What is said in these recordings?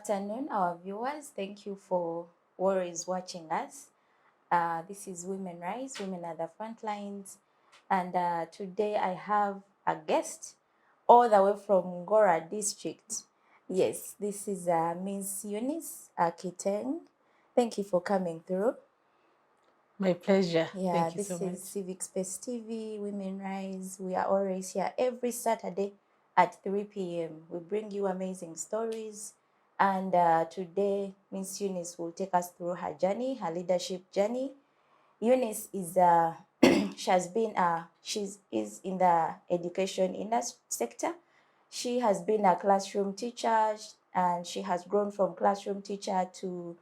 afternoon, our viewers. Thank you for always watching us. This is Women Rise, Women at the Front Lines. And today I have a guest all the way from Ngora district. Yes, this is Miss Eunice Akiteng. Thank you for coming through. My pleasure. Yeah, Thank you this so much. is Civic Space TV, Women Rise. We are always here every Saturday at 3 p.m. We bring you amazing stories. And today, Miss Eunice will take us through her journey, her leadership journey. Eunice is she's in the education industry sector. She has been a classroom teacher, and she has grown from classroom teacher to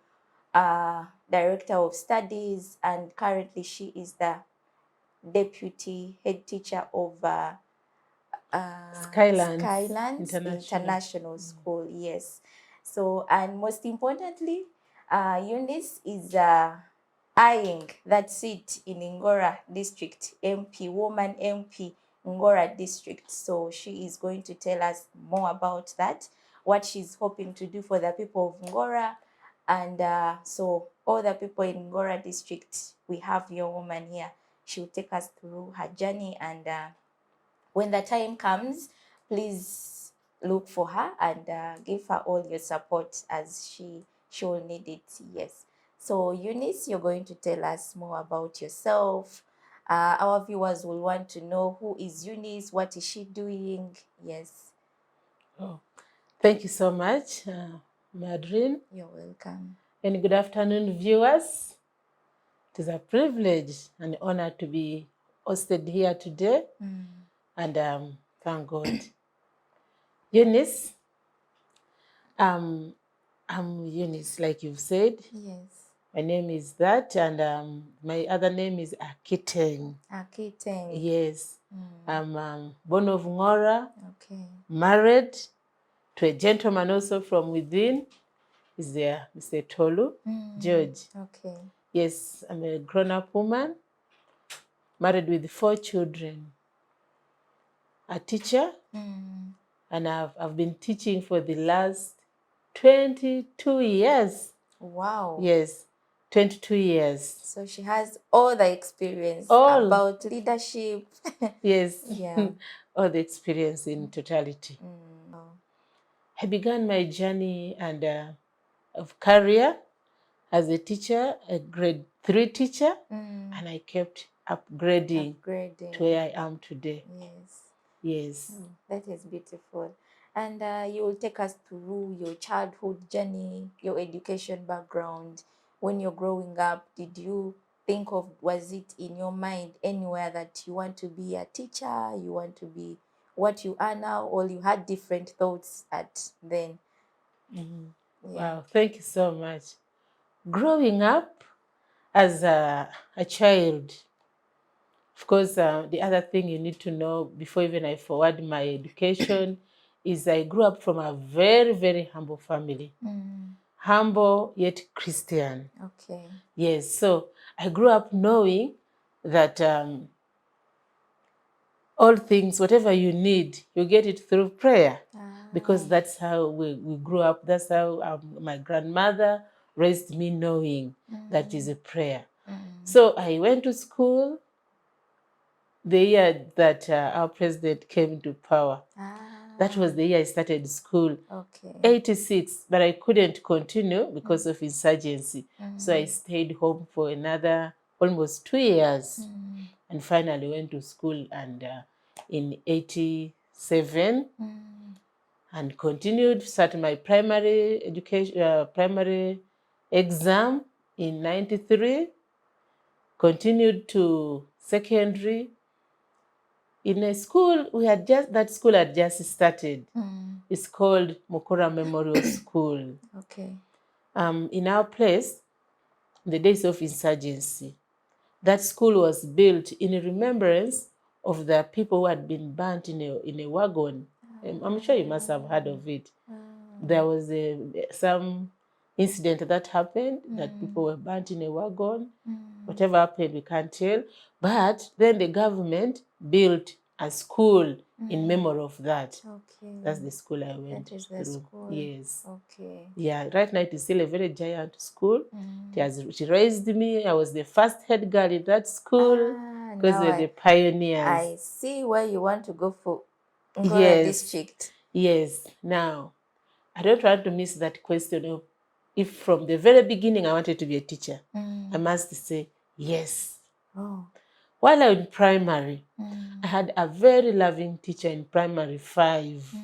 director of studies, and currently she is the deputy head teacher of Skylands International School. Yes. So, and most importantly, Eunice is eyeing that seat in Ngora district, MP, woman MP, Ngora district. So she is going to tell us more about that, what she's hoping to do for the people of Ngora. And so all the people in Ngora district, we have your woman here. She will take us through her journey, and when the time comes, please look for her and give her all your support, as she will need it. Yes. So Eunice, you're going to tell us more about yourself. Our viewers will want to know, who is Eunice? What is she doing? Yes. Oh, thank you so much, Madreen. You're welcome. And good afternoon, viewers. It is a privilege and honor to be hosted here today. And thank God. Eunice, I'm Eunice, like you've said. Yes. My name is that, and my other name is Akiteng. Akiteng. Yes. I'm born of Ngora. Okay. Married to a gentleman also from within. Is there, Mr. Tolu, George. Okay. Yes, I'm a grown-up woman, married with 4 children. A teacher, and I've been teaching for the last 22 years. Wow. Yes, 22 years. So she has all the experience All. about leadership. Yes. Yeah. All the experience in totality. I began my journey of career as a teacher, a grade 3 teacher, and I kept upgrading to where I am today. Yes. Yes. That is beautiful. And you will take us through your childhood journey, your education background. When you're growing up, did you think of, was it in your mind anywhere that you want to be a teacher, you want to be what you are now, or you had different thoughts at then? Yeah. Wow, thank you so much. Growing up as a child, of course, the other thing you need to know before even I forward my education is I grew up from a very, very humble family. Humble yet Christian. Okay. Yes, so I grew up knowing that all things, whatever you need, you get it through prayer. Because that's how we grew up. That's how my grandmother raised me, knowing that is a prayer. So I went to school the year that our president came to power. That was the year I started school. Okay. 86, but I couldn't continue because of insurgency. So I stayed home for another almost 2 years, and finally went to school, and in 87, and continued, started my primary education, primary exam in 93, continued to secondary. In a school, that school had just started. It's called Mukura Memorial School. Okay. In our place, in the days of insurgency, that school was built in remembrance of the people who had been burnt in a wagon. I'm sure you must have heard of it. There was some incident that happened, that people were burnt in a wagon. Whatever happened, we can't tell. But then the government built a school in memory of that. Okay. That's the school I went That is through. the school. Yes. Okay. Yeah, right now it is still a very giant school. She raised me. I was the first head girl in that school because they're the pioneers. I see why you want to go for Ngora district. Yes. Now, I don't want to miss that question of if from the very beginning I wanted to be a teacher. I must say yes. Oh. While I was in primary, I had a very loving teacher in primary 5.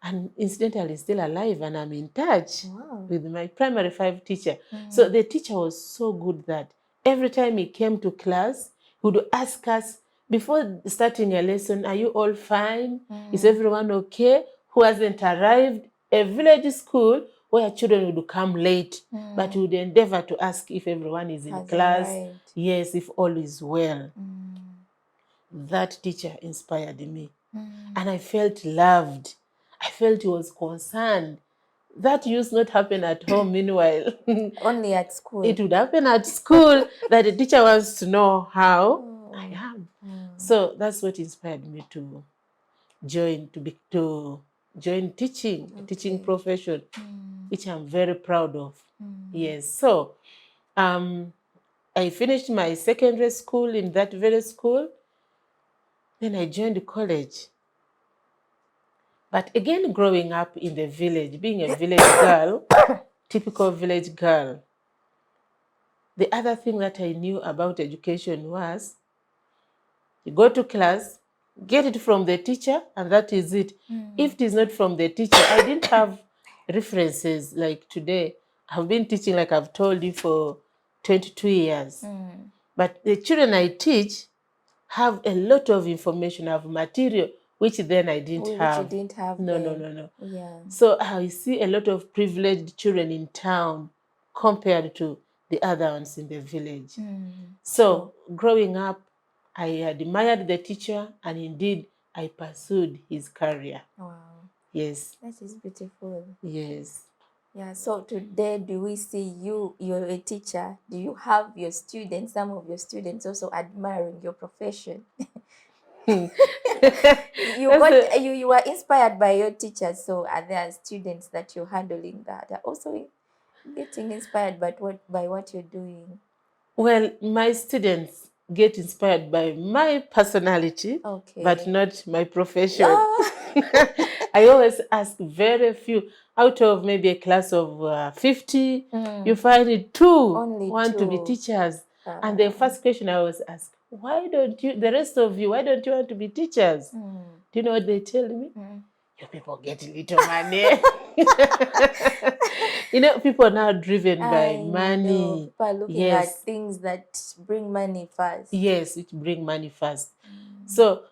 And incidentally still alive, and I'm in touch with my primary 5 teacher. So the teacher was so good that every time he came to class, he would ask us, before starting a lesson, are you all fine? Is everyone okay? Who hasn't arrived? A village school where children would come late, but he would endeavor to ask if everyone is in class. Yes, if all is well. That teacher inspired me. And I felt loved. I felt he was concerned. That used not happen at home, meanwhile. Only at school. It would happen at school, that the teacher wants to know how I am. So that's what inspired me to join teaching, a teaching profession, which I'm very proud of. Yes. So I finished my secondary school in that very school. Then I joined college. But again, growing up in the village, being a village girl, typical village girl, the other thing that I knew about education was you go to class, get it from the teacher, and that is it. If it is not from the teacher, I didn't have references like today. I've been teaching, like I've told you, for 22 years. But the children I teach have a lot of information, have material, which then I didn't have. You didn't have No. Yeah. So I see a lot of privileged children in town compared to the other ones in the village. So growing up, I admired the teacher, and indeed I pursued his career. Wow. Yes. That is beautiful. Yes. Yeah, so today do we see you're a teacher? Do you have your students, some of your students also admiring your profession? You were inspired by your teachers, so are there students that you're handling that are also getting inspired by what you're doing? Well, my students get inspired by my personality, but not my profession. I always ask very few. Out of maybe a class of 50, you find it 2 want to be teachers. And the first question I always ask, why don't you want to be teachers? Do you know what they tell me? You people get little money. People are now driven by money. People are looking at things that bring money first. Yes, it bring money first. So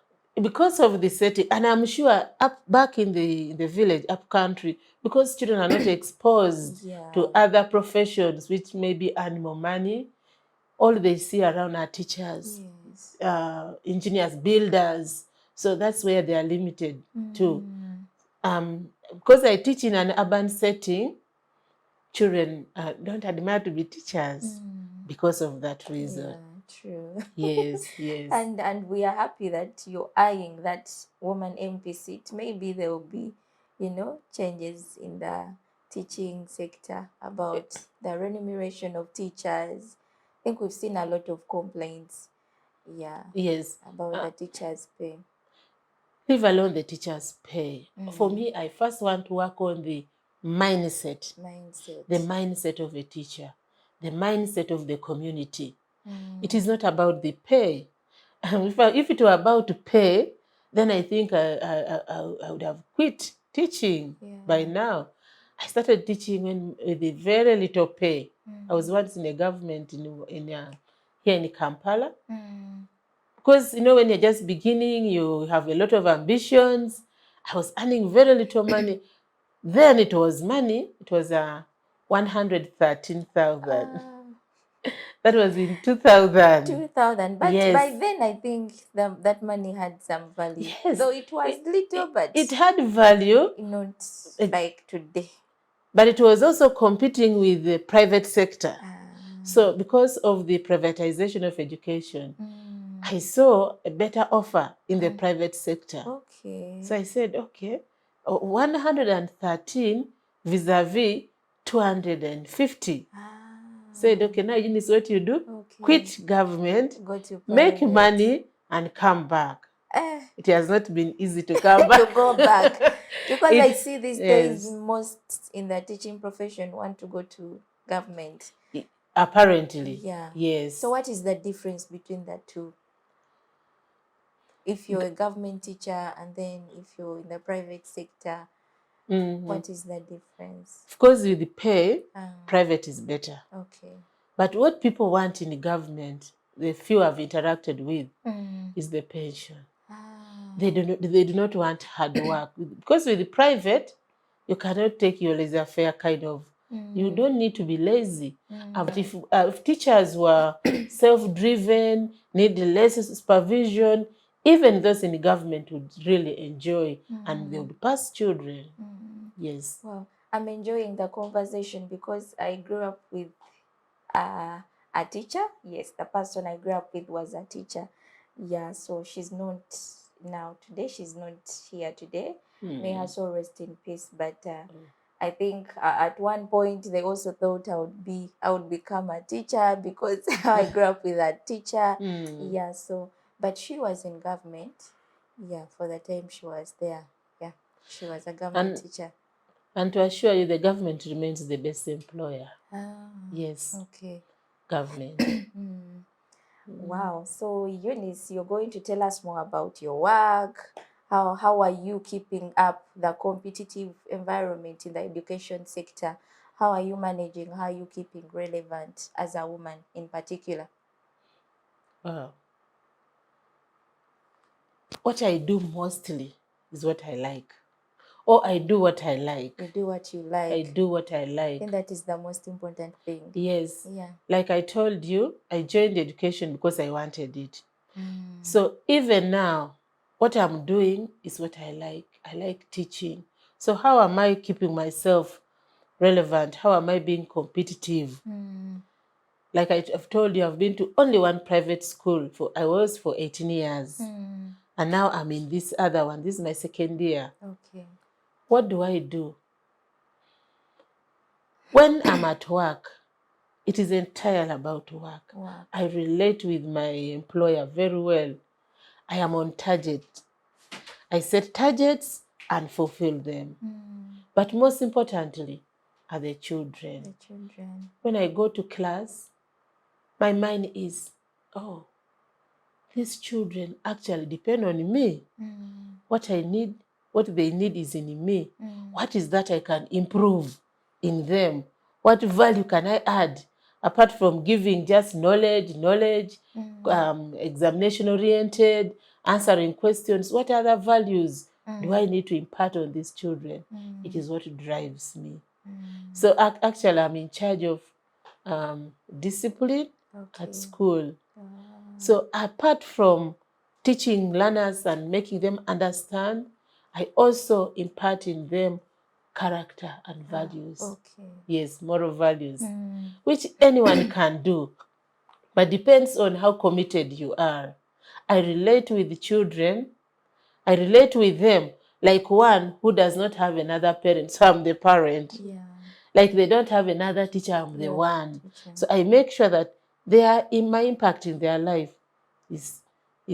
because of the setting, and I'm sure back in the village, up country, because children are not exposed to other professions which may be earn more money, all they see around are teachers, engineers, builders. So that's where they are limited to. Because I teach in an urban setting, children don't admire to be teachers because of that reason. Yeah, true. Yes. And we are happy that you're eyeing that woman MP seat. Maybe there will be, changes in the teaching sector about the remuneration of teachers. I think we've seen a lot of complaints. Yes. About the teachers' pay. Leave alone the teachers' pay. For me, I first want to work on the mindset. The mindset of a teacher, the mindset of the community. It is not about the pay. If it were about pay, then I think I would have quit teaching by now. I started teaching with a very little pay. I was once in a government here in Kampala. Because, when you're just beginning, you have a lot of ambitions. I was earning very little money. Then it was money. It was 113,000. That was in 2000. 2000. But by then, I think that money had some value. Yes. Though it was little, but it had value. Not like today. But it was also competing with the private sector. So because of the privatization of education, I saw a better offer in the private sector. Okay. So I said, okay, 113 vis-a-vis 250. Said, okay, now Eunice, what you do? Okay. Quit government, Go to make private. money, and come back. It has not been easy to come back. To go back. Because I see these days, yes. most in the teaching profession want to go to government. Apparently. Yeah. Yes. So what is the difference between the two? If you're a government teacher and then if you're in the private sector, what is the difference? Of course, with the pay, private is better. Okay. But what people want in the government, the few I've interacted with, is the pension. They do not want hard work. Because with the private, you cannot take your laissez-faire kind of. You don't need to be lazy. But if teachers were self-driven, need less supervision, even those in the government would really enjoy and they would pass children. Yes. Well, I'm enjoying the conversation because I grew up with a teacher. Yes, the person I grew up with was a teacher. Yeah, so she's not now today. She's not here today. May her soul rest in peace. But I think at one point they also thought I would become a teacher because I grew up with a teacher. Yeah, so but she was in government. Yeah, for the time she was there. Yeah, she was a government teacher. And to assure you, the government remains the best employer. Yes. Okay. Government. Wow. So Eunice, you're going to tell us more about your work. How are you keeping up the competitive environment in the education sector? How are you managing? How are you keeping relevant as a woman in particular? Wow. What I do mostly is what I like. Or I do what I like. You do what you like. I do what I like. I think that is the most important thing. Yes. Yeah. Like I told you, I joined education because I wanted it. So even now, what I'm doing is what I like. I like teaching. So how am I keeping myself relevant? How am I being competitive? Like I've told you, I've been to only one private school. I was for 18 years. And now I'm in this other one. This is my second year. Okay. What do I do? When I'm at work, it is entirely about work. Wow. I relate with my employer very well. I am on target. I set targets and fulfill them. But most importantly are the children. The children. When I go to class, my mind is, oh, these children actually depend on me. What I need, what they need is in me. What is that I can improve in them? What value can I add? Apart from giving just knowledge, examination-oriented, answering questions, what other values do I need to impart on these children? It is what drives me. So actually, I'm in charge of discipline at school. So apart from teaching learners and making them understand, I also impart in them character and values. Okay. Yes, moral values, which anyone can do, but depends on how committed you are. I relate with the children. I relate with them like one who does not have another parent, so I'm the parent. Yeah. Like they don't have another teacher, I'm the one. So I make sure that my impact in their life is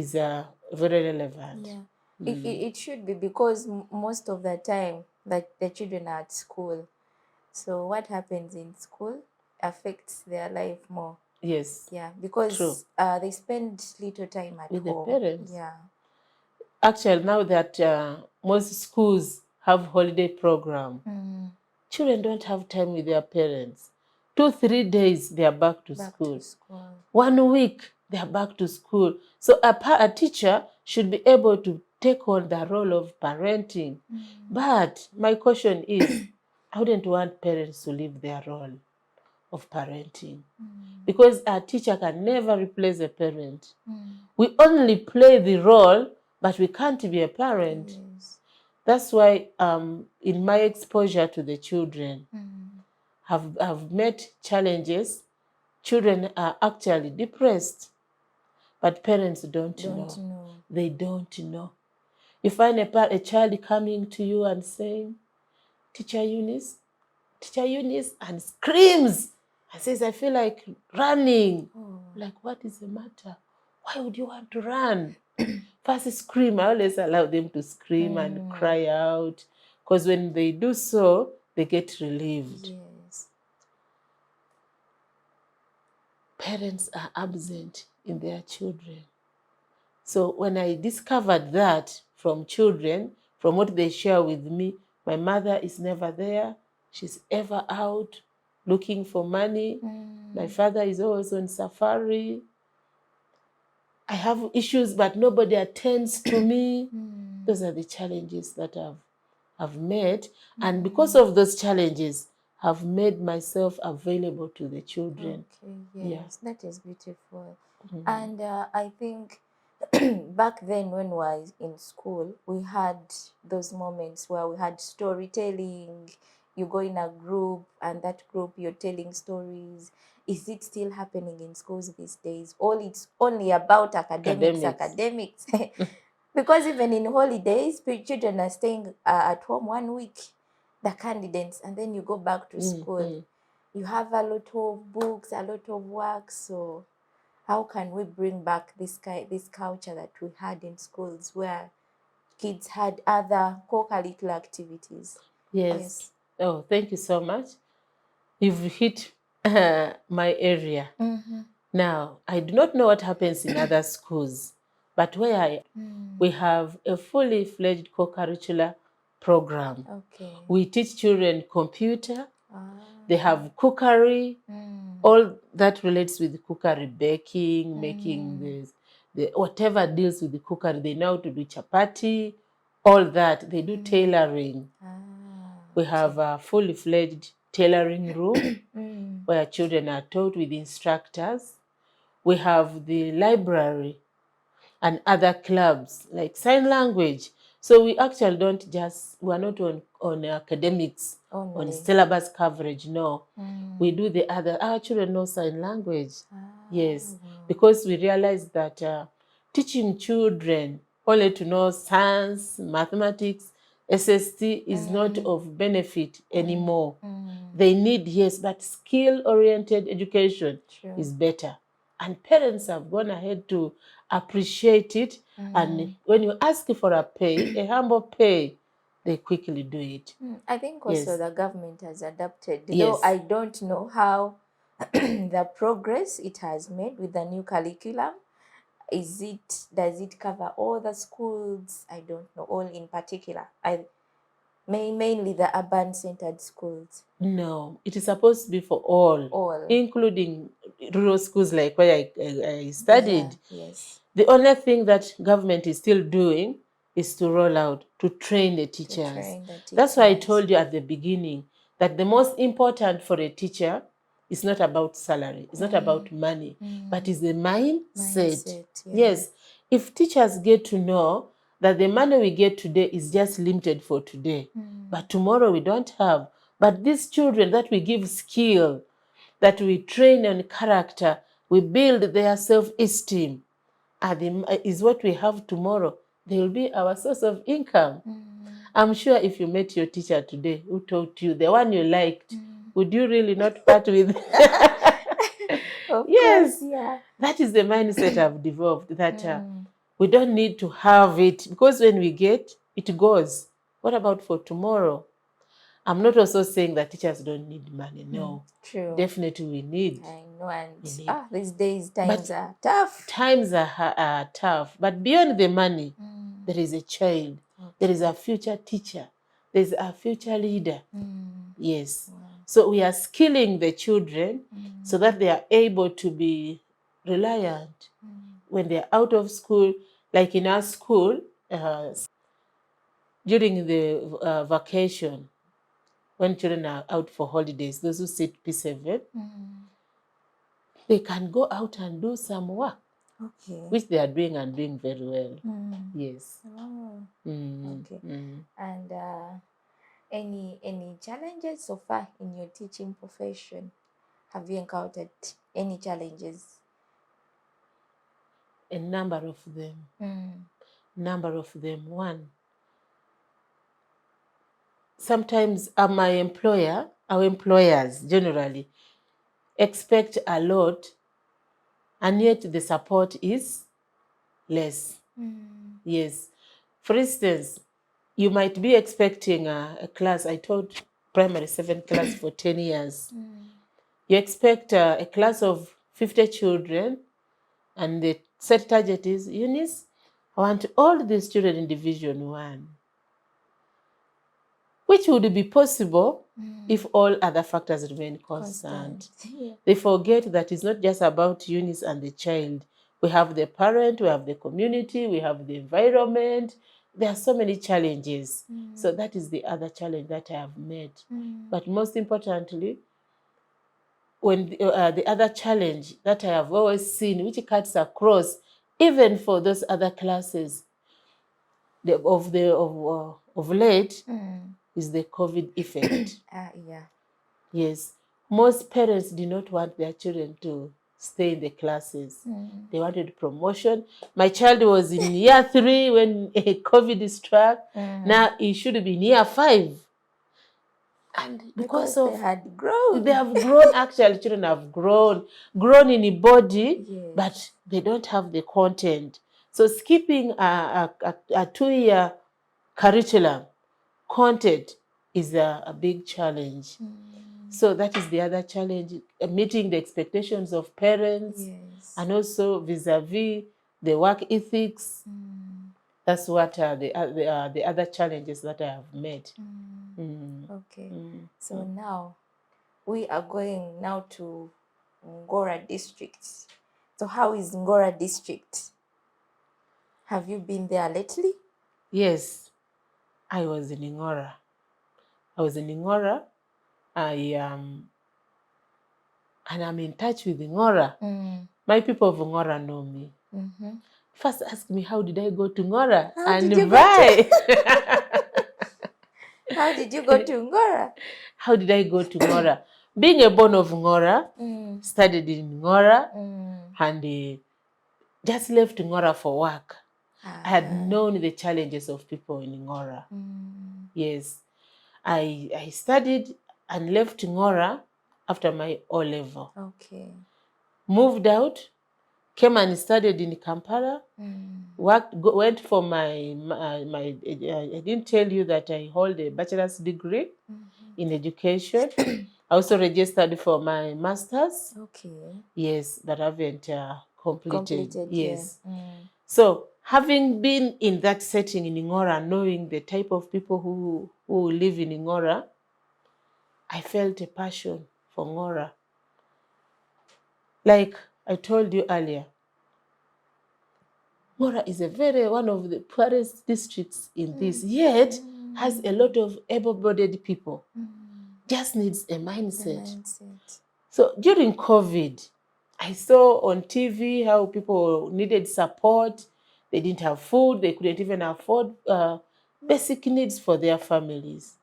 very relevant. Yeah. It should be because most of the time that the children are at school. So what happens in school affects their life more. Yes. Yeah, because true. They spend little time at with home. the parents. Yeah. Actually, now that most schools have holiday program, children don't have time with their parents. 2-3 days, they are back to school. 1 week, they are back to school. So a teacher should be able to take on the role of parenting. But my question is, I wouldn't want parents to leave their role of parenting. Because a teacher can never replace a parent. We only play the role, but we can't be a parent. Yes. That's why in my exposure to the children, have met challenges. Children are actually depressed. But parents don't know. They don't know. You find a child coming to you and saying, Teacher Eunice, and screams and says, I feel like running. Like, what is the matter? Why would you want to run? First scream. I always allow them to scream and cry out, because when they do so, they get relieved. Yes. Parents are absent in their children. So when I discovered that from children, from what they share with me, my mother is never there. She's ever out looking for money. My father is always on safari. I have issues, but nobody attends to me. Those are the challenges that I've met. And because of those challenges, I've made myself available to the children. Okay, yes, that is beautiful. And I think back then when we were in school, we had those moments where we had storytelling. You go in a group, and that group you're telling stories. Is it still happening in schools these days? All it's only about academics. Because even in holidays, children are staying at home 1 week, the candidates, and then you go back to school. You have a lot of books, a lot of work. So how can we bring back this culture that we had in schools, where kids had other co-curricular activities? Yes. Oh, thank you so much. You've hit my area. Now, I do not know what happens in other schools, but where we have a fully fledged co-curricular program. We teach children computer. They have cookery. All that relates with cookery, baking, making the whatever deals with the cookery. They know how to do chapati, all that. They do tailoring. We have a fully fledged tailoring room where children are taught with instructors. We have the library and other clubs like sign language. So we actually we're not on academics, on syllabus coverage, no. We do the other. Our children know sign language. Yes, because we realize that teaching children only to know science, mathematics, SST is not of benefit anymore. They need, yes, but skill-oriented education is better. And parents have gone ahead to appreciate it. And when you ask for a pay, a humble pay, they quickly do it. I think also the government has adapted, though I don't know how the progress it has made with the new curriculum. Does it cover all the schools? I don't know, all in particular. Mainly the urban-centered schools. No, it is supposed to be for all, including rural schools like where I studied. Yes. The only thing that government is still doing is to roll out, to train the teachers. That's why I told you at the beginning that the most important for a teacher is not about salary, it's not about money, but is the mindset. Yes, if teachers get to know that the money we get today is just limited for today, but tomorrow we don't have. But these children that we give skill, that we train on character, we build their self-esteem, is what we have tomorrow. They will be our source of income. I'm sure if you met your teacher today who taught you, the one you liked, would you really not part with? Of yes, course, yeah. That is the mindset I've developed, that we don't need to have it, because when we get, it goes. What about for tomorrow? I'm not also saying that teachers don't need money. No, true. Definitely we need. I know, and these days times are tough. Times are tough, but beyond the money, there is a child, there is a future teacher, there is a future leader. Yes. Wow. So we are skilling the children so that they are able to be reliant when they are out of school. Like in our school, during the vacation, when children are out for holidays, those who sit P7, they can go out and do some work, which they are doing and doing very well. Yes. Oh. Okay. And any challenges so far in your teaching profession? Have you encountered any challenges? A number of them. Number of them. One, sometimes our employers generally expect a lot, and yet the support is less. Yes. For instance, you might be expecting a class. I taught primary 7 class for 10 years. You expect a class of 50 children, and the set target is, Eunice, I want all these children in Division 1, which would be possible if all other factors remain constant. Yeah. They forget that it's not just about Eunice and the child. We have the parent, we have the community, we have the environment. There are so many challenges. So that is the other challenge that I have met. But most importantly, when the other challenge that I have always seen, which cuts across, even for those other classes, of late, is the COVID effect. Yeah. Yes, most parents do not want their children to stay in the classes. They wanted promotion. My child was in year 3 when COVID struck. Now he should be in year 5. And because they had grown. They have grown, actually, children have grown in body, Yes. but they don't have the content. So skipping a 2-year curriculum content is a big challenge. So that is the other challenge, meeting the expectations of parents. Yes. And also vis-a-vis the work ethics. That's what the other challenges that I have met. Okay. So now we are going now to Ngora district. So how is Ngora district? Have you been there lately? Yes, I was in Ngora. And I'm in touch with Ngora. My people of Ngora know me. First ask me, how did I go to Ngora? How did you go to Ngora? How did I go to Ngora? Being a born of Ngora, studied in Ngora, and just left Ngora for work. I had known the challenges of people in Ngora. Yes. I studied and left Ngora after my O-level. Okay. Moved out, came and studied in Kampala. Went for my I didn't tell you that I hold a bachelor's degree in education. I also registered for my master's. Okay. Yes, but I haven't completed. Yes. Yeah. So having been in that setting in Ngora, knowing the type of people who live in Ngora, I felt a passion for Ngora. Like I told you earlier, Ngora is one of the poorest districts in this, yet has a lot of able-bodied people. Just needs a mindset. So during COVID, I saw on TV how people needed support. They didn't have food. They couldn't even afford basic needs for their families.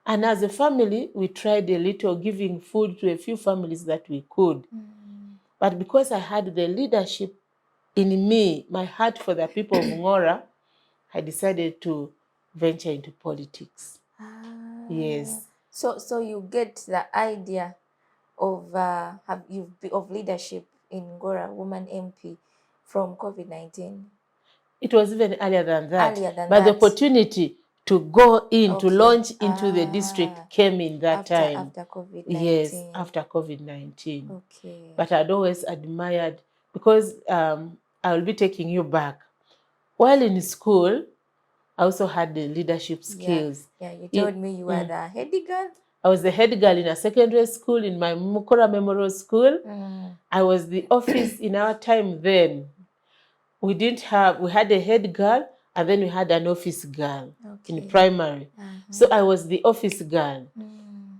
And as a family, we tried a little, giving food to a few families that we could. But because I had the leadership in me, my heart for the people of Ngora, I decided to venture into politics. Yes. So you get the idea of leadership in Ngora, woman MP, from COVID-19? It was even earlier than that. But the opportunity to go in, to launch into the district came in that time. After COVID-19. Yes, after COVID-19. Okay. But I'd always admired, because I'll be taking you back. While in school, I also had the leadership skills. Yeah, you told me you were the head girl. I was the head girl in a secondary school, in my Mukora Memorial School. I was the office in our time then. We had a head girl, and then we had an office girl in primary. So I was the office girl.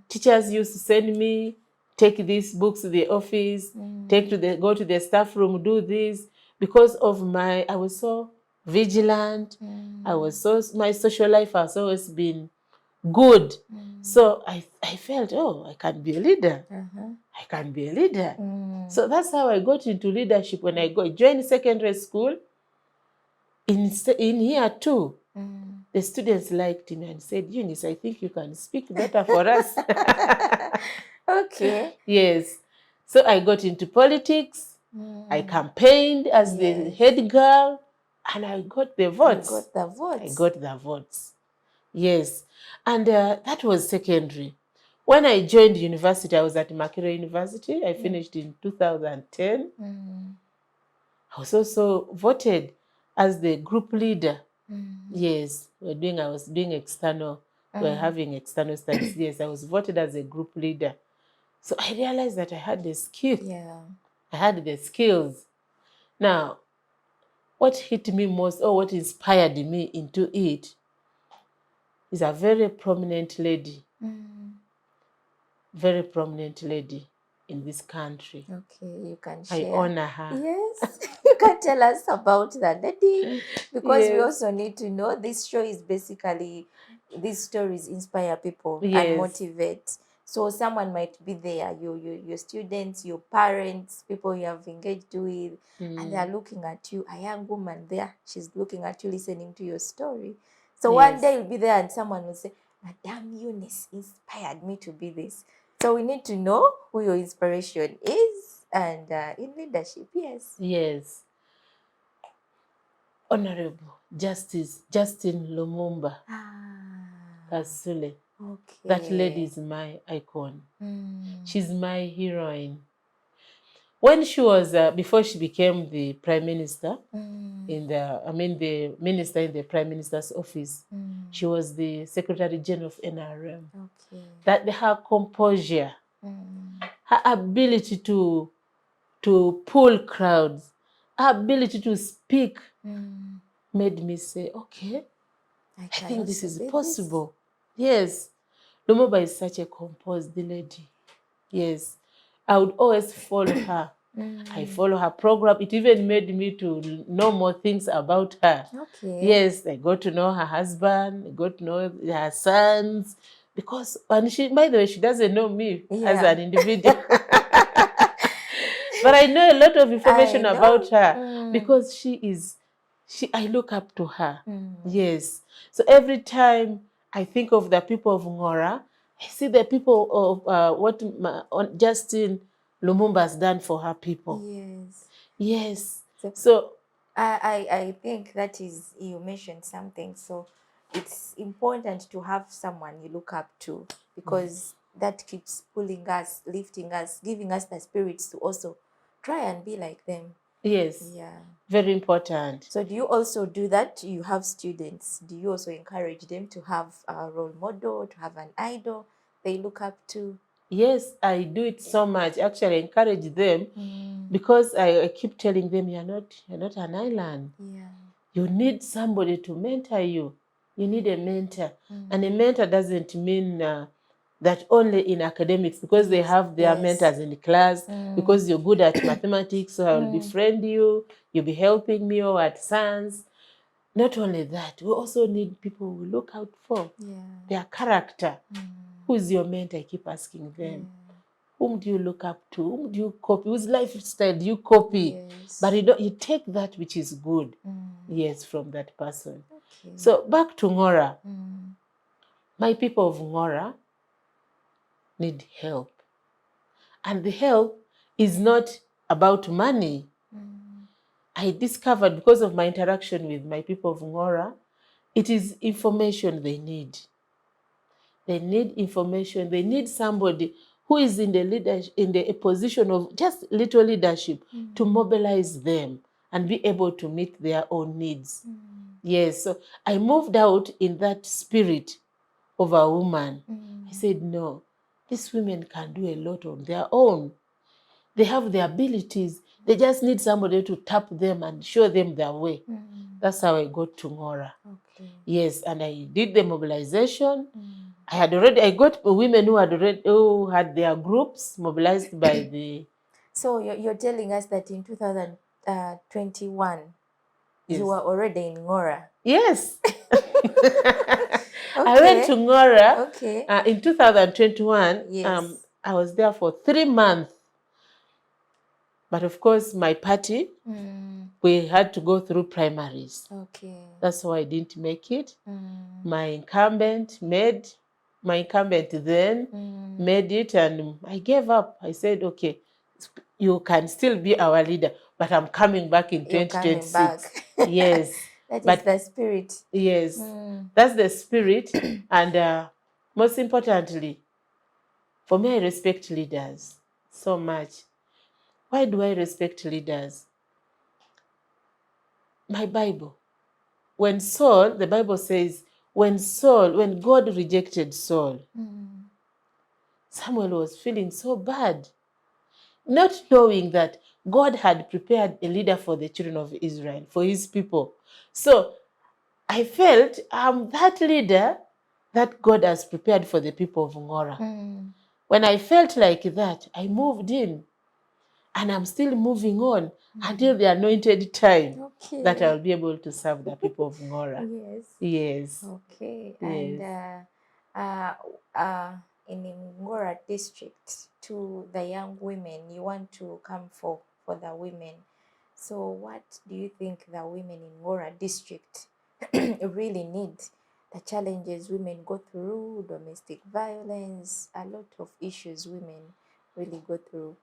Teachers used to send me, take these books to the office, go to the staff room, do this. Because of I was so vigilant. My social life has always been good. So I felt, oh, I can be a leader. I can be a leader. So that's how I got into leadership when I joined secondary school. In year 2, the students liked me and said, Eunice, I think you can speak better for us. Okay. Yes. So I got into politics. I campaigned as the head girl, and I got the votes. You got the votes. I got the votes. Yes. And that was secondary. When I joined university, I was at Makerere University. I finished in 2010. I was also voted as the group leader. Yes, I was doing external, we're having external studies. Yes, I was voted as a group leader. So I realized that I had the skill. Yeah. I had the skills. Now, what hit me most, or what inspired me into it, is a very prominent lady. Very prominent lady in this country. Okay, you can share. I honor her. Yes, you can tell us about that lady, because we Yes. also need to know. This show is basically, these stories inspire people and Yes. motivate. So someone might be there, your students, your parents, people you have engaged with, and they are looking at you, a young woman there, she's looking at you, listening to your story. So one day you'll be there and someone will say, Madam Eunice inspired me to be this. So we need to know who your inspiration is, and in leadership, yes. Yes. Honorable Justice Justin Lumumba Kasule. Okay. That lady is my icon. She's my heroine. When she was, before she became the prime minister, the minister in the prime minister's office, she was the secretary general of NRM. Okay. That her composure, her ability to pull crowds, her ability to speak made me say, okay, I think this is possible. Yes. Lumumba is such a composed lady. Yes. I would always follow her. I follow her program. It even made me to know more things about her. Okay. Yes, I got to know her husband, I got to know her sons. Because, and she, by the way, she doesn't know me as an individual. But I know a lot of information about her because I look up to her. Yes. So every time I think of the people of Ngora, I see the people of what Justin Lumumba has done for her people. Yes. Yes. So I think that is, you mentioned something. So it's important to have someone you look up to, because that keeps pulling us, lifting us, giving us the spirits to also try and be like them. Yes. Yeah. Very important. So do you also do that? You have students. Do you also encourage them to have a role model, to have an idol they look up to? Yes, I do it so much. Actually, I encourage them because I keep telling them, you're not an island. Yeah. You need somebody to mentor you. You need a mentor. And a mentor doesn't mean that only in academics, because they have their mentors in the class, because you're good at mathematics, so I'll befriend you, you'll be helping me, or at science. Not only that, we also need people we look out for. Their character. Who is your mentor? I keep asking them. Whom do you look up to? Whom do you copy? Whose lifestyle do you copy? Yes. But you take that which is good, yes, from that person. Okay. So back to Ngora. My people of Ngora need help. And the help is not about money. I discovered, because of my interaction with my people of Ngora, it is information they need. They need information. They need somebody who is in a position of just little leadership to mobilize them and be able to meet their own needs. Yes, so I moved out in that spirit of a woman. I said, no, these women can do a lot on their own. They have the abilities. They just need somebody to tap them and show them their way. That's how I got to Ngora. Okay. Yes, and I did the mobilization. I got women who had their groups mobilized by the... So you're telling us that in 2021, Yes. You were already in Ngora. Yes. Okay. I went to Ngora Okay. in 2021. Yes. I was there for 3 months. But of course, my party, we had to go through primaries. Okay. That's why I didn't make it. My incumbent then made it, and I gave up. I said, okay, you can still be our leader, but I'm coming back in 2026. Coming back. Yes. But is the spirit. Yes, that's the spirit. And most importantly, for me, I respect leaders so much. Why do I respect leaders? My Bible. When Saul, the Bible says, when God rejected Saul, Samuel was feeling so bad, not knowing that God had prepared a leader for the children of Israel, for his people. So I felt I'm that leader that God has prepared for the people of Ngora. When I felt like that, I moved in. And I'm still moving on until the anointed time that I'll be able to serve the people of Ngora. Yes. Yes. Okay. Yes. And in Ngora district, to the young women, you want to come for the women. So what do you think the women in Ngora district really need? The challenges women go through, domestic violence, a lot of issues women really go through.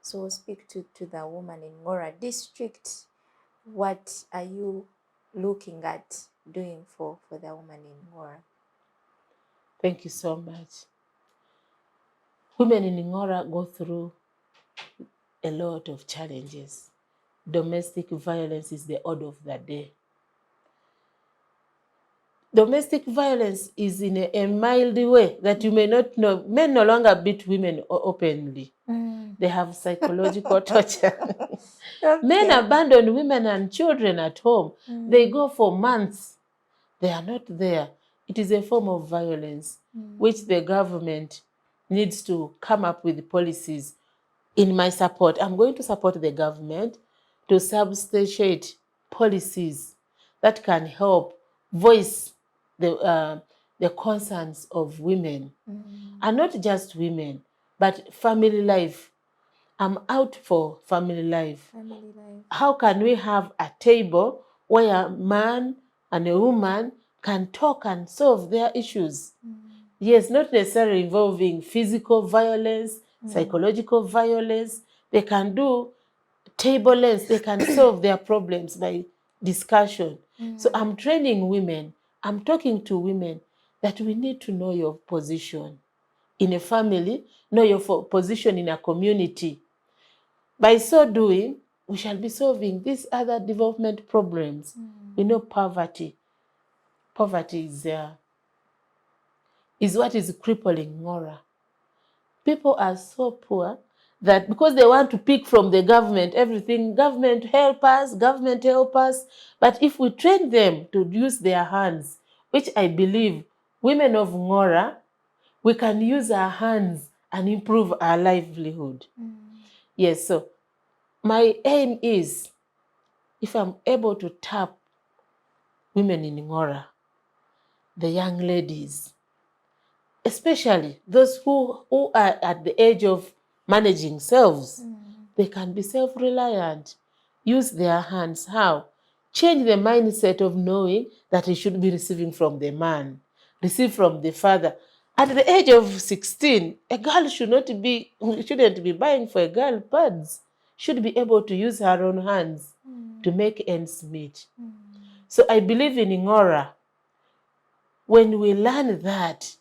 So speak to the woman in Ngora district. What are you looking at doing for the woman in Ngora? Thank you so much. Women in Ngora go through a lot of challenges. Domestic violence is the order of the day. Domestic violence is in a mild way that you may not know. Men no longer beat women openly. They have psychological torture. Okay. Men abandon women and children at home. They go for months. They are not there. It is a form of violence which the government needs to come up with policies. In my support, I'm going to support the government to substantiate policies that can help voice the concerns of women. And not just women, but family life. I'm out for family life. How can we have a table where a man and a woman can talk and solve their issues? Yes, not necessarily involving physical violence, psychological violence. They can do table length. They can solve their problems by discussion. So I'm training women. I'm talking to women that we need to know your position in a family, know your position in a community. By so doing, we shall be solving these other development problems. We know poverty. Poverty is what is crippling Ngora. People are so poor that because they want to pick from the government, everything, government help us. But if we train them to use their hands, which I believe women of Ngora, we can use our hands and improve our livelihood. Yes, so my aim is, if I'm able to tap women in Ngora, the young ladies, especially those who are at the age of managing selves, they can be self-reliant, use their hands. How? Change the mindset of knowing that he should be receiving from the man, receive from the father. At the age of 16, a girl shouldn't be buying for a girl pads. Should be able to use her own hands to make ends meet. So I believe in Ngora. When we learn that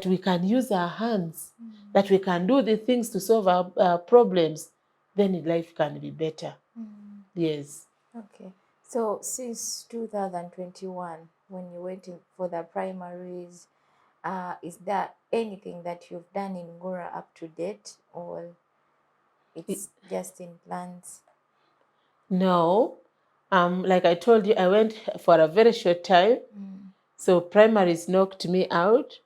we can use our hands, that we can do the things to solve our problems, then life can be better. Yes. Okay. So since 2021, when you went in for the primaries, is there anything that you've done in Ngora up to date, or it's just in plans? No. Like I told you, I went for a very short time. So primaries knocked me out.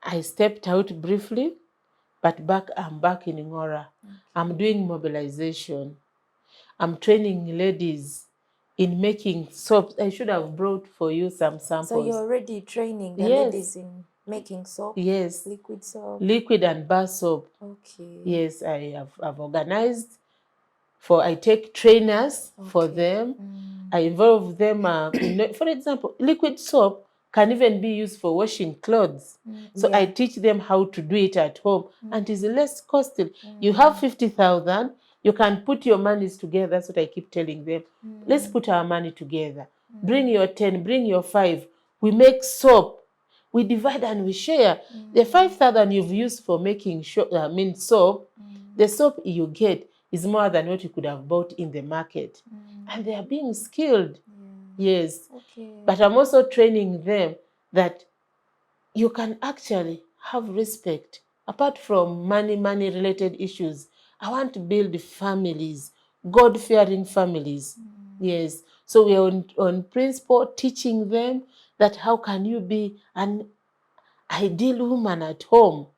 I stepped out briefly, but I'm back in Ngora. I'm doing mobilization. I'm training ladies in making soap. I should have brought for you some samples. So you're already training the Yes. ladies in making soap? Yes. Liquid soap? Liquid and bar soap. Okay. Yes, I've organized I take trainers for them. I involve them in, for example, liquid soap can even be used for washing clothes. So I teach them how to do it at home, and it's less costly. You have 50,000, you can put your monies together. That's what I keep telling them. Let's put our money together. Bring your 10, bring your 5. We make soap. We divide and we share. The 5,000 you've used for making soap, the soap you get is more than what you could have bought in the market. And they are being skilled. Yes. Okay. But I'm also training them that you can actually have respect. Apart from money-related issues, I want to build families, God-fearing families. Yes. So we are on principle teaching them that how can you be an ideal woman at home.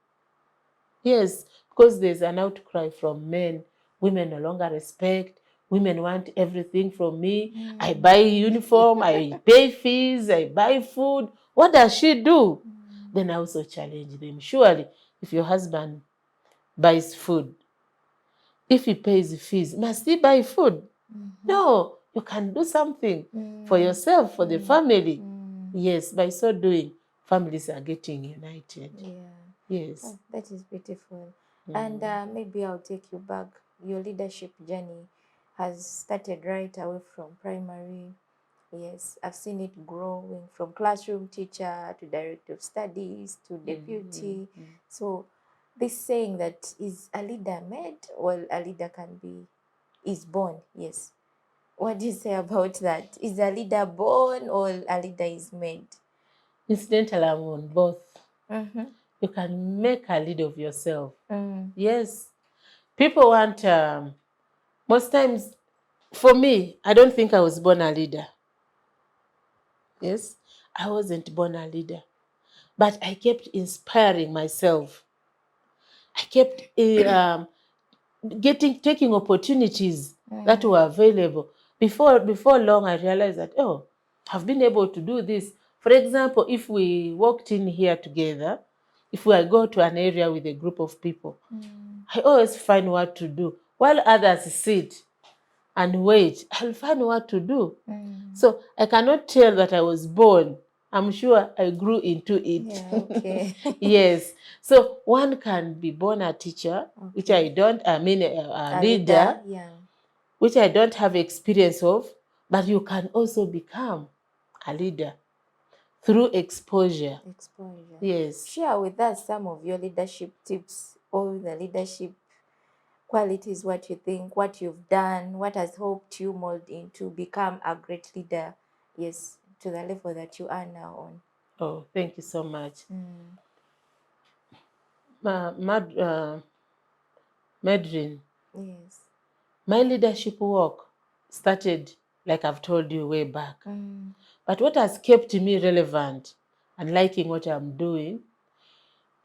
Yes, because there's an outcry from men. Women no longer respect. Women want everything from me. I buy uniform, I pay fees, I buy food. What does she do? Then I also challenge them. Surely, if your husband buys food, if he pays fees, must he buy food? No, you can do something for yourself, for the family. Yes, by so doing, families are getting united. Yes. Oh, that is beautiful. And maybe I'll take you back. Your leadership journey has started right away from primary. Yes, I've seen it growing from classroom teacher to director of studies to deputy. So this saying that is a leader made or a leader is born. Yes. What do you say about that? Is a leader born or a leader is made? Incidentally, I'm on both. You can make a leader of yourself. Yes. People want, most times, for me, I don't think I was born a leader. Yes, I wasn't born a leader. But I kept inspiring myself. I kept taking opportunities that were available. Before long, I realized that, I've been able to do this. For example, if we walked in here together, if we go to an area with a group of people, I always find what to do. While others sit and wait, I'll find what to do. So I cannot tell that I was born. I'm sure I grew into it. Yeah, okay. Yes. So one can be born a teacher, which I don't, a leader, which I don't have experience of, but you can also become a leader through exposure. Yes. Share with us some of your leadership tips, all the leadership qualities, what you think, what you've done, what has helped you mold into become a great leader, yes, to the level that you are now on. Oh, thank you so much. Madreen, yes, my leadership work started, like I've told you, way back. But what has kept me relevant and liking what I'm doing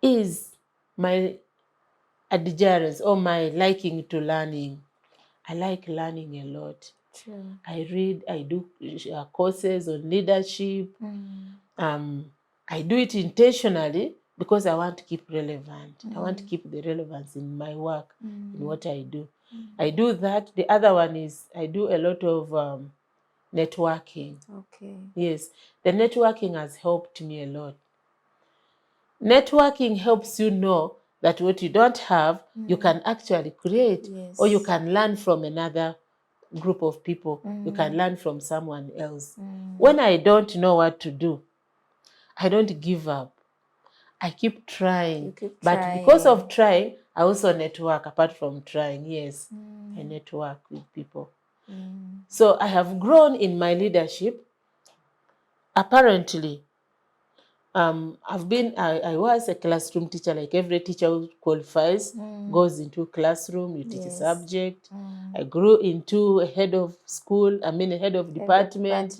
is my adherence or my liking to learning. I like learning a lot. True. I read, I do courses on leadership. I do it intentionally because I want to keep relevant. I want to keep the relevance in my work, in what I do. I do that. The other one is I do a lot of networking. Okay. Yes, the networking has helped me a lot. Networking helps you know that what you don't have, you can actually create, or you can learn from another group of people. You can learn from someone else. When I don't know what to do, I don't give up. I keep trying. But because of trying, I also network apart from trying. Yes, I network with people. So I have grown in my leadership. Apparently, I was a classroom teacher, like every teacher who qualifies goes into a classroom, you teach a subject. I grew into a head of school, a head of department.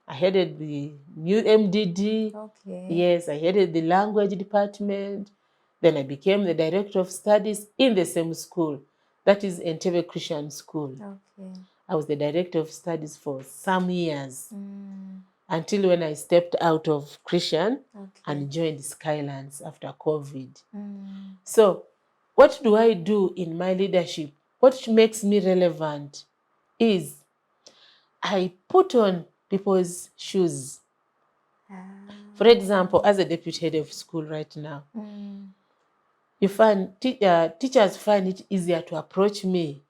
I headed the new MDD. Okay. Yes, I headed the language department. Then I became the director of studies in the same school. That is Entebbe Christian School. Okay. I was the director of studies for some years, until when I stepped out of Christian and joined Skylands after COVID. So what do I do in my leadership? What makes me relevant is I put on people's shoes. For example, as a deputy head of school right now, you find teachers find it easier to approach me.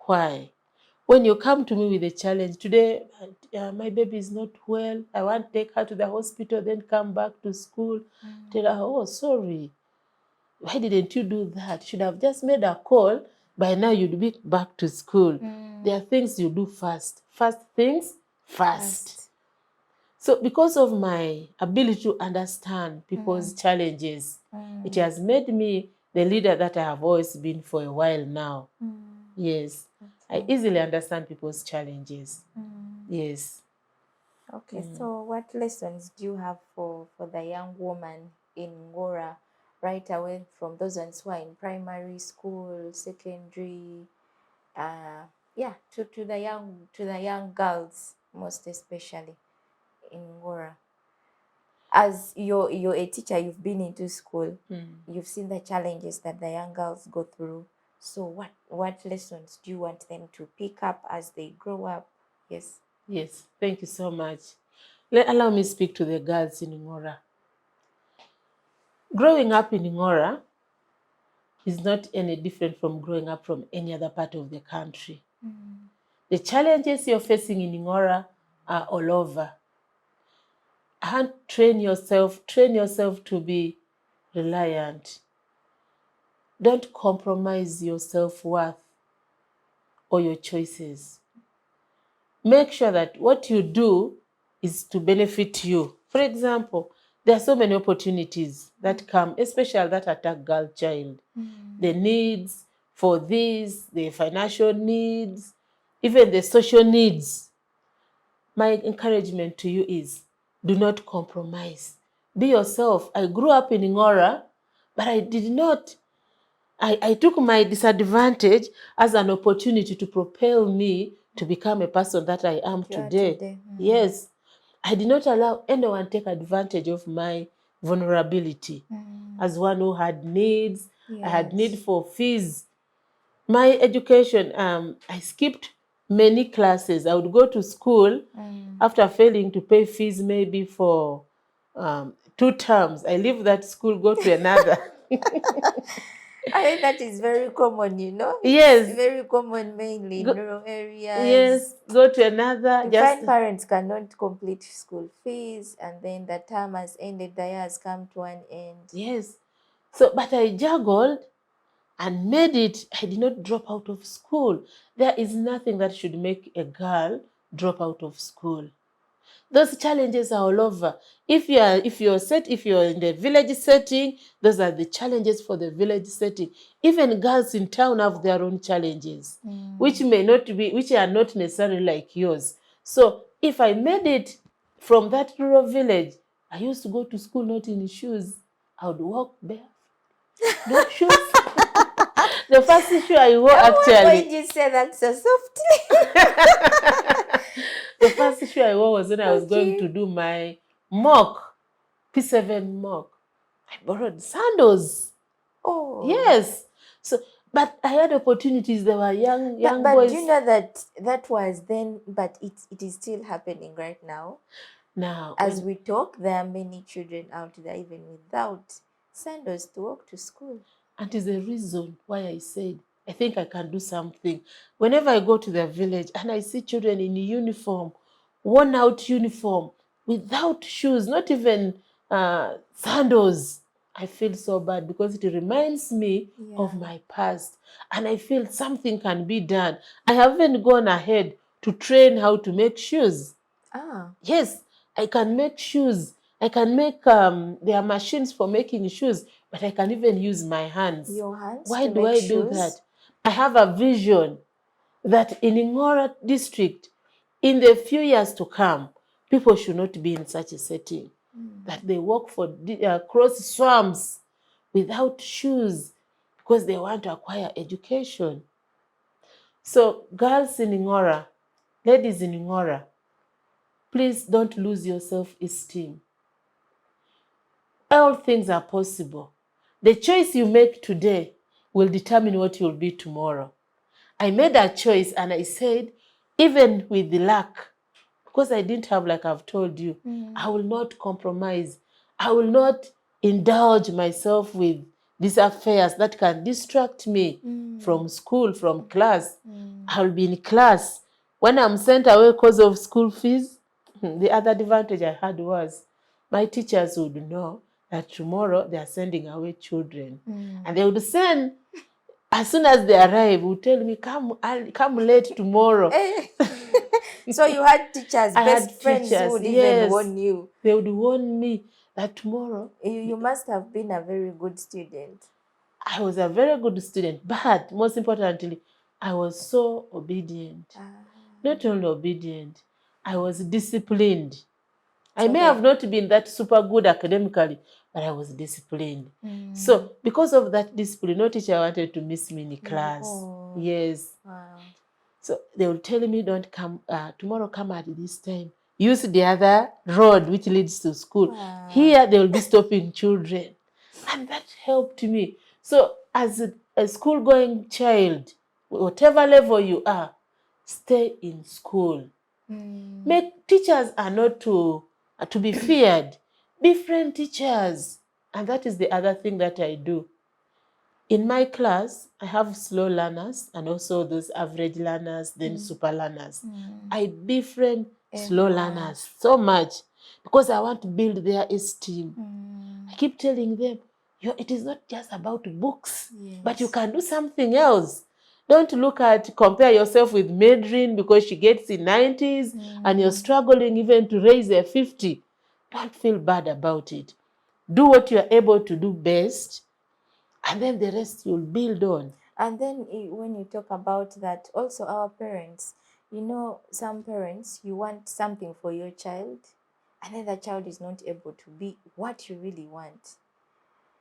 Why? When you come to me with a challenge, today my baby is not well, I want to take her to the hospital, then come back to school, tell her, oh, sorry, why didn't you do that? You should have just made a call. By now you'd be back to school. There are things you do fast. First things first. So because of my ability to understand people's challenges, it has made me the leader that I have always been for a while now. Yes. I easily understand people's challenges. Yes. Okay, so what lessons do you have for the young woman in Ngora, right away from those ones who are in primary school, secondary, to the young girls most especially in Ngora? As you're a teacher, you've been into school, you've seen the challenges that the young girls go through. So what lessons do you want them to pick up as they grow up? Yes. Yes, thank you so much. Allow me to speak to the girls in Ngora. Growing up in Ngora is not any different from growing up from any other part of the country. The challenges you're facing in Ngora are all over. And train yourself to be reliant. Don't compromise your self-worth or your choices. Make sure that what you do is to benefit you. For example, there are so many opportunities that come, especially that attack girl child. The needs for this, the financial needs, even the social needs. My encouragement to you is, do not compromise. Be yourself. I grew up in Ngora, but I took my disadvantage as an opportunity to propel me to become a person that I am today. Yes. I did not allow anyone to take advantage of my vulnerability. As one who had needs, I had need for fees. My education, I skipped many classes. I would go to school after failing to pay fees maybe for 2 terms. I leave that school, go to another. I think that is very common, you know. Yes. It's very common mainly in rural areas. Yes, go to another. You find parents cannot complete school fees, and then the term has ended, the year has come to an end. Yes. So, but I juggled and made it. I did not drop out of school. There is nothing that should make a girl drop out of school. Those challenges are all over. If you're in the village setting, those are the challenges for the village setting. Even girls in town have their own challenges, which are not necessarily like yours. So if I made it from that rural village, I used to go to school not in shoes. I would walk barefoot. No shoes. The first shoe I wore Why did you say that so softly? The first shoe I wore was when I was going to do my mock, P7 mock. I borrowed sandals. Oh. Yes. So, but I had opportunities. There were young but boys. Do you know that was then, but it is still happening right now? Now, as we talk, there are many children out there even without sandals to walk to school. And is the reason why I said, I think I can do something. Whenever I go to the village and I see children in uniform, worn out uniform, without shoes, not even sandals, I feel so bad because it reminds me of my past. And I feel something can be done. I haven't gone ahead to train how to make shoes. Yes, I can make shoes. I can make, there are machines for making shoes, but I can even use my hands. Your hands? Why do I do that? I have a vision that in Ngora district, in the few years to come, people should not be in such a setting. That they walk across swamps without shoes because they want to acquire education. So girls in Ngora, ladies in Ngora, please don't lose your self-esteem. All things are possible. The choice you make today will determine what you'll be tomorrow. I made a choice and I said, even with the luck, because I didn't have, like I've told you, I will not compromise. I will not indulge myself with these affairs that can distract me from school, from class. I will be in class. When I'm sent away because of school fees, the other advantage I had was my teachers would know that tomorrow they are sending away children. And they would send, as soon as they arrive, would tell me, come late tomorrow. So you had teachers, I best had friends teachers, who would yes, even warn you. They would warn me that tomorrow. You must have been a very good student. I was a very good student, but most importantly, I was so obedient. Not only obedient, I was disciplined. I may have not been that super good academically, but I was disciplined. So because of that discipline, no teacher wanted to miss me in class. Yes. Wow. So they will tell me, don't come, tomorrow come at this time. Use the other road which leads to school. Wow. Here they will be stopping children. And that helped me. So as a school-going child, whatever level you are, stay in school. Teachers are not to be feared. Befriend teachers. And that is the other thing that I do. In my class, I have slow learners and also those average learners, then super learners. I befriend slow learners so much because I want to build their esteem. I keep telling them, it is not just about books, but you can do something else. Don't compare yourself with Madreen because she gets in 90s and you're struggling even to raise a 50. Don't feel bad about it. Do what you are able to do best, and then the rest you'll build on. And then when you talk about that, also our parents, some parents, you want something for your child, and then the child is not able to be what you really want.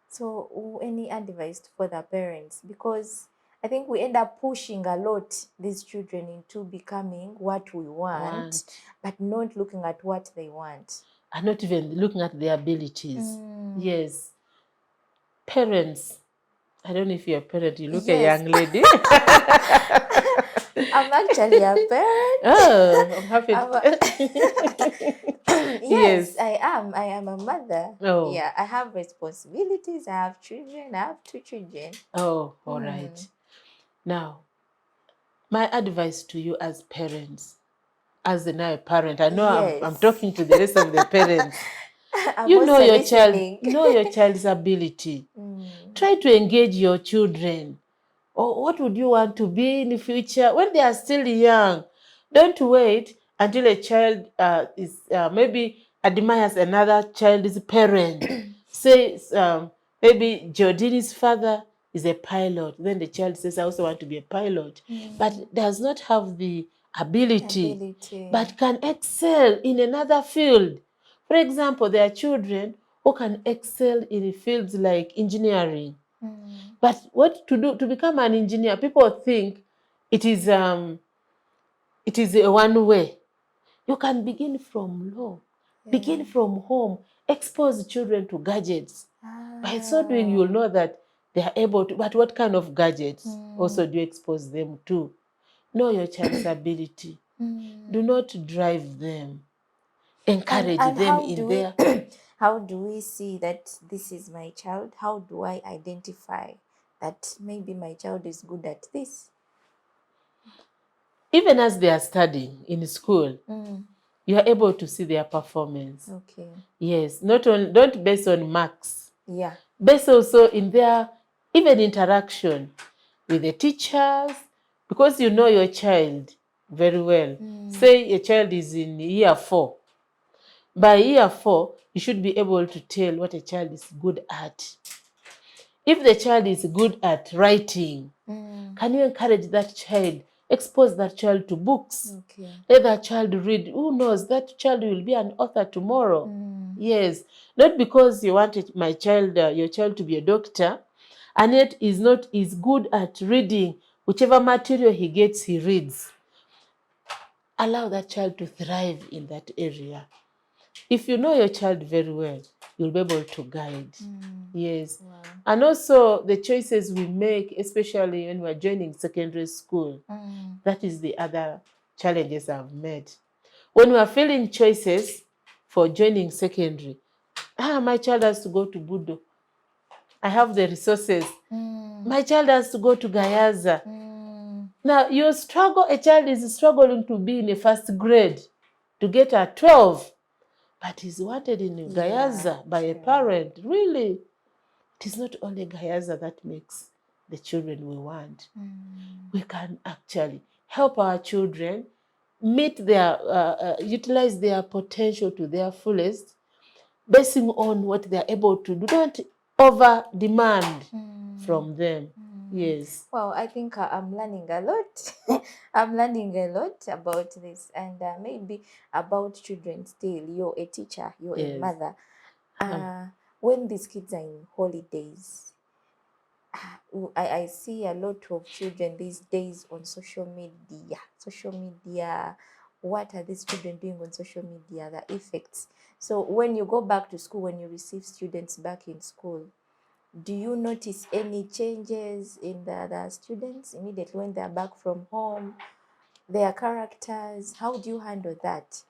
So any advice for the parents? Because I think we end up pushing a lot these children into becoming what we want. But not looking at what they want. And not even looking at their abilities. Yes. Parents, I don't know if you're a parent, you look a young lady. I'm actually a parent. Oh, I'm happy. Yes, I am. I am a mother. Oh. Yeah, I have responsibilities. I have children. I have 2 children. Oh, all right. Now, my advice to you as parents, as now a parent, I know I'm talking to the rest of the parents. You know your child, know your child's ability. Try to engage your children. Or what would you want to be in the future when they are still young? Don't wait until a child maybe admires another child's parent. Say maybe Jordini's father is a pilot. Then the child says, I also want to be a pilot. But does not have the ability, but can excel in another field. For example, there are children who can excel in fields like engineering. But what to do to become an engineer? People think it is a one way. You can begin from low, begin from home, expose children to gadgets. By so doing, you will know that they are able to. But what kind of gadgets also do you expose them to? Know your child's ability. Do not drive them. Encourage them in there. How do we see that this is my child? How do I identify that maybe my child is good at this? Even as they are studying in school, you are able to see their performance. Okay. Yes, don't base on marks. Yeah. Base also in their even interaction with the teachers, because you know your child very well. Say a child is in year 4. By year 4, you should be able to tell what a child is good at. If the child is good at writing, can you encourage that child? Expose that child to books. Okay. Let that child read. Who knows, that child will be an author tomorrow. Yes. Not because you wanted your child to be a doctor, and yet is not is good at reading, Whichever material he gets, he reads. Allow that child to thrive in that area. If you know your child very well, you'll be able to guide. Yes. Wow. And also the choices we make, especially when we're joining secondary school, that is the other challenges I've met. When we're feeling choices for joining secondary, my child has to go to Budo. I have the resources. My child has to go to Gayaza. Now, a child is struggling to be in a first grade, to get a 12, but he's wanted in Gayaza by a parent. Really, it is not only Gayaza that makes the children we want. We can actually help our children meet their, utilize their potential to their fullest, basing on what they're able to do. Don't over demand from them. Yes. Well, I think I'm learning a lot. I'm learning a lot about this, and maybe about children still. You're a teacher, you're a mother. When these kids are in holidays, I see a lot of children these days on social media. What are these children doing on social media? The effects. So when you go back to school, when you receive students back in school, do you notice any changes in the students immediately when they're back from home? Their characters, how do you handle that?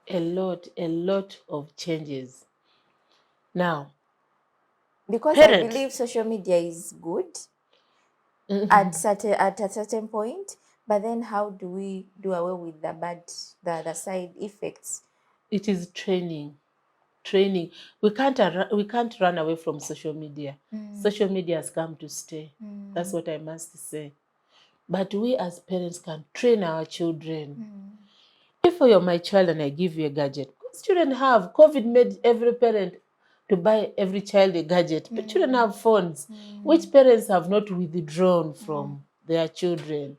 A lot of changes. Now, because parents, I believe social media is good at a certain point, but then how do we do away with the bad, the side effects? It is training. We can't run away from social media. Social media has come to stay. That's what I must say. But we as parents can train our children. If you're my child and I give you a gadget, because children have, COVID made every parent to buy every child a gadget. But children have phones, which parents have not withdrawn from their children.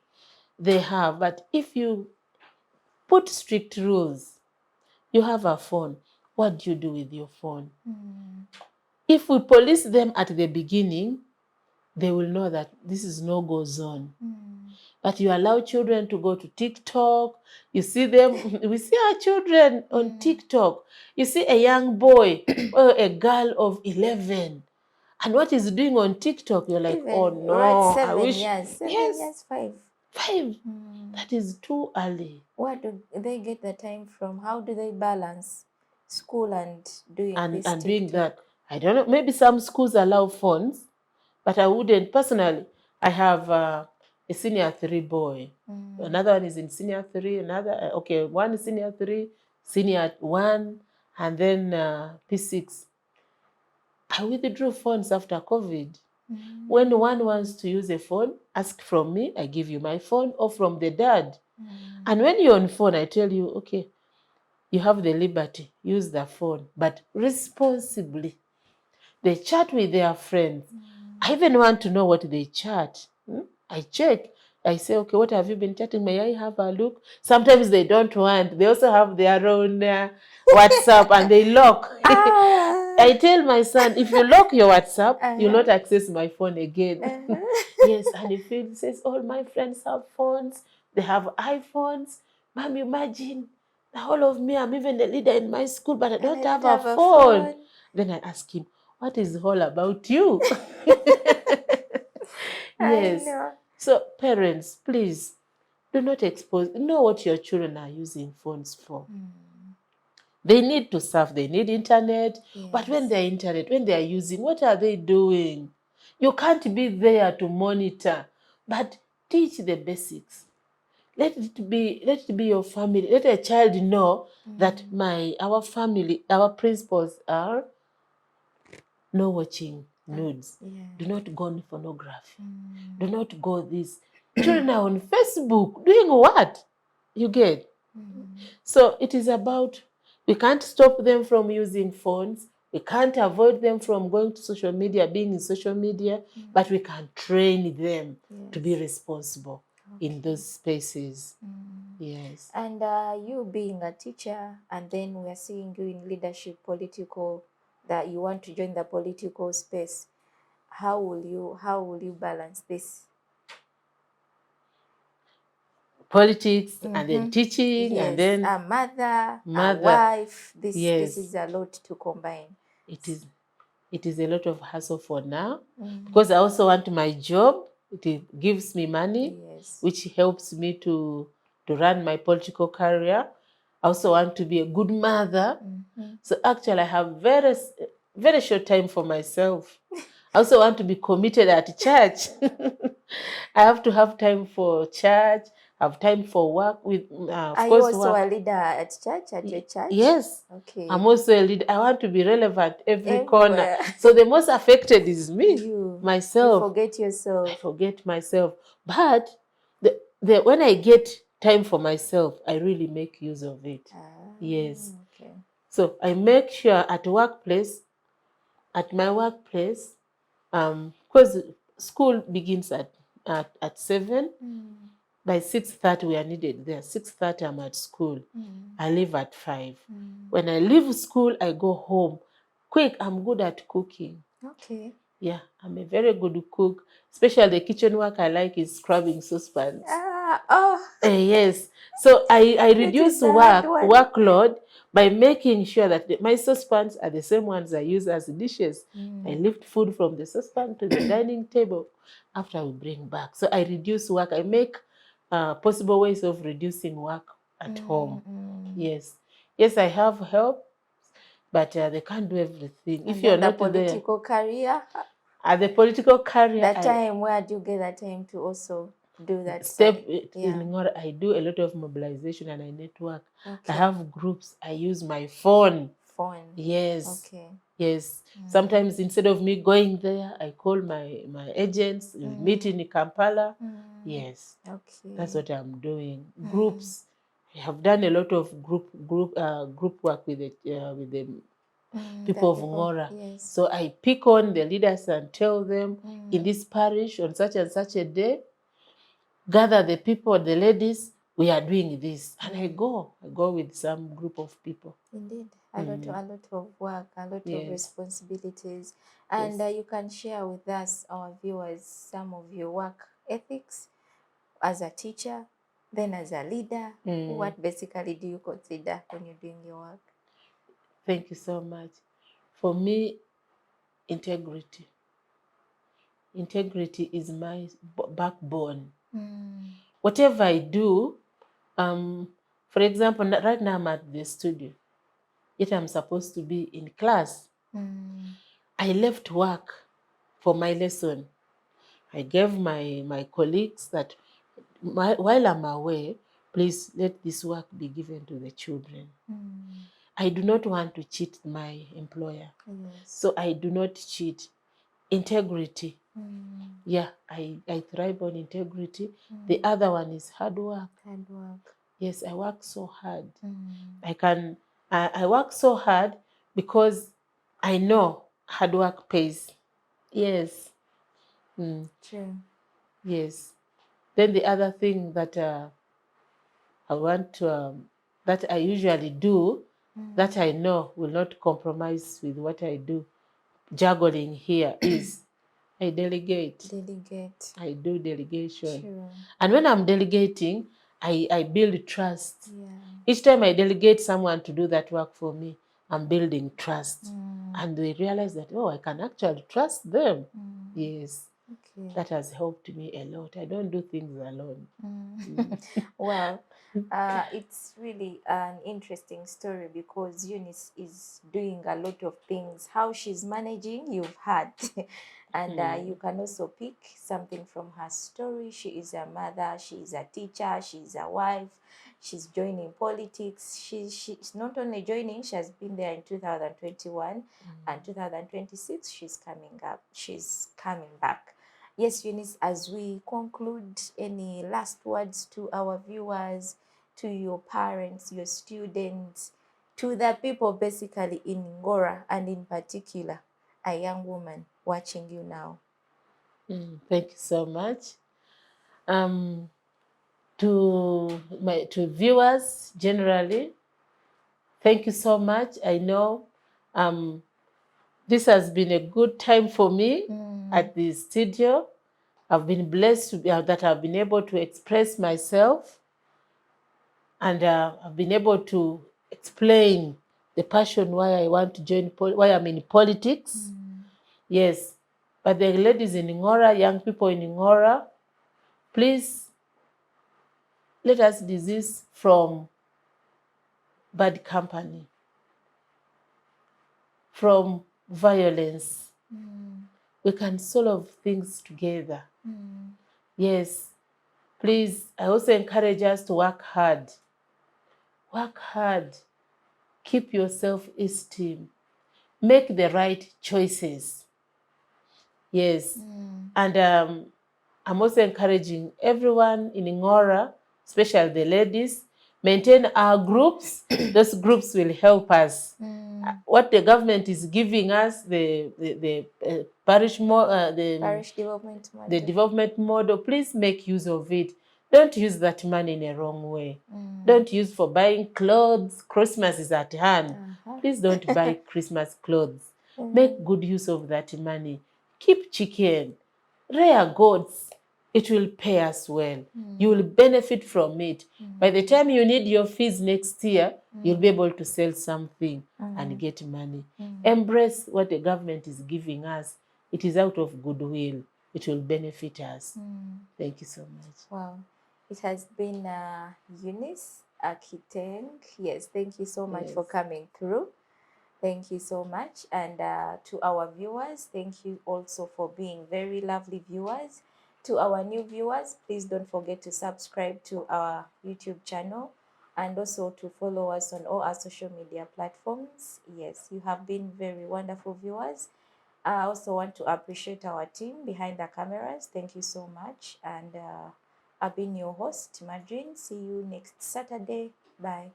They have. But if you put strict rules, you have a phone. What do you do with your phone? If we police them at the beginning, they will know that this is no-go zone. But you allow children to go to TikTok. You see them, we see our children on TikTok. You see a young boy or a girl of 11. And what he's doing on TikTok, you're like, oh no, right, I wish. 7 years, 5. 5. That is too early. Where do they get the time from? How do they balance school and doing this and TikTok? doing that? I don't know. Maybe some schools allow phones, but I wouldn't. Personally, I have a senior 3 boy. Another one is in senior 3. One is senior 3, senior 1, and then P6. I withdrew phones after COVID. When one wants to use a phone, ask from me, I give you my phone, or from the dad. And when you're on phone, I tell you, okay, you have the liberty, use the phone, but responsibly. They chat with their friends. I even want to know what they chat. I check. I say, okay, what have you been chatting? May I have a look? Sometimes they don't want. They also have their own WhatsApp and they lock. I tell my son, if you lock your WhatsApp, you'll not access my phone again. Yes, and if he says, all my friends have phones, they have iPhones. Mom, imagine, the whole of me, I'm even the leader in my school, but I don't have a phone. Then I ask him, what is all about you? Yes. So parents, please do not know what your children are using phones for. They need to surf, they need internet. But when they're using, what are they doing? You can't be there to monitor, but teach the basics. Let it be your family. Let a child know that our family, our principles are no watching nudes. Do not go on pornography. Do not go this. Children are on Facebook doing what? You get? So it is about, we can't stop them from using phones. We can't avoid them from going to social media, being in social media, but we can train them to be responsible in those spaces. Yes. And you being a teacher, and then we are seeing you in leadership, political, that you want to join the political space. How will you balance this? politics and then teaching and Yes, then a mother, a mother. wife. This Yes, is a lot to combine. it is a lot of hassle for now because I also want my job. Gives me money, Yes. which helps me to run my political career. I also want to be a good mother. So actually, I have very short time for myself. I also want to be committed at church. I have to have time for church, have time for work with, of Are you course, also work. a leader at church, at your church? Yes. Okay. I'm also a leader. I want to be relevant every corner. Everywhere. So the most affected is me, You myself. forget yourself. I forget myself. But when I get time for myself, I really make use of it. Yes. Okay. So I make sure at my workplace, because school begins at 7. By 6:30 we are needed there. 6:30 I'm at school. I leave at 5. When I leave school, I go home. Quick, I'm good at cooking. Okay. Yeah, I'm a very good cook. Especially the kitchen work I like is scrubbing saucepans. Yes. So I reduce workload by making sure that my saucepans are the same ones I use as dishes. I lift food from the saucepan to the dining table after we bring back. So I reduce work. I make possible ways of reducing work at home. Yes. Yes, I have help, but they can't do everything. If you're not political career, at the political career, that time, where do you get that time to also do that? I do a lot of mobilization and I network. Okay. I have groups. I use my phone. Yes. Okay. Yes. Sometimes instead of me going there, I call my agents. We meet in Kampala. Yes. Okay. That's what I'm doing. Groups. I have done a lot of group work with the people of Ngora. Yes. So I pick on the leaders and tell them in this parish on such and such a day, gather the people, the ladies, we are doing this. And I go with some group of people. Indeed. A lot of work, a lot of responsibilities. And you can share with us, our viewers, some of your work ethics as a teacher, then as a leader. What basically do you consider when you're doing your work? Thank you so much. For me, integrity. Integrity is my backbone. Whatever I do, for example, right now I'm at the studio, yet I'm supposed to be in class. I left work for my lesson. I gave my colleagues that while I'm away, please let this work be given to the children. I do not want to cheat my employer. So I do not cheat. Integrity. Yeah, I thrive on integrity. The other one is hard work. Yes, I work so hard. I work so hard because I know hard work pays. Yes. True. Yes. Then the other thing that I want to, that I usually do, that I know will not compromise with what I do, juggling here, is I delegate. I do delegation. True. And when I'm delegating, I build trust. Each time I delegate someone to do that work for me, I'm building trust. And they realize that, oh, I can actually trust them. Yes. Okay. That has helped me a lot. I don't do things alone. Wow. It's really an interesting story because Eunice is doing a lot of things. How she's managing, you've heard. And you can also pick something from her story. She is a mother, she is a teacher, she is a wife, she's joining politics. She's not only joining, she has been there in 2021 and 2026 she's coming back. Yes, Eunice, as we conclude, any last words to our viewers, to your parents, your students, to the people basically in Ngora, and in particular, a young woman watching you now? Thank you so much. To viewers generally, thank you so much. I know this has been a good time for me at the studio. I've been blessed that I've been able to express myself. And I've been able to explain the passion why I want to join, why I'm in politics. Yes. But the ladies in Ngora, young people in Ngora, please let us desist from bad company, from violence. We can solve things together. Yes. Please, I also encourage us to work hard. Work hard. Keep your self-esteem. Make the right choices. Yes. And I'm also encouraging everyone in Ngora, especially the ladies, maintain our groups. Those groups will help us. What the government is giving us, the parish development model, please make use of it. Don't use that money in a wrong way. Don't use for buying clothes. Christmas is at hand. Please don't buy Christmas clothes. Make good use of that money. Keep chicken. Rear goats. It will pay us well. You will benefit from it. By the time you need your fees next year, you'll be able to sell something and get money. Embrace what the government is giving us. It is out of goodwill. It will benefit us. Thank you so much. Wow. It has been Eunice Akiteng. Yes, thank you so much for coming through. Thank you so much. And to our viewers, thank you also for being very lovely viewers. To our new viewers, please don't forget to subscribe to our YouTube channel and also to follow us on all our social media platforms. Yes, you have been very wonderful viewers. I also want to appreciate our team behind the cameras. Thank you so much. And I've been your host, Madreen. See you next Saturday. Bye.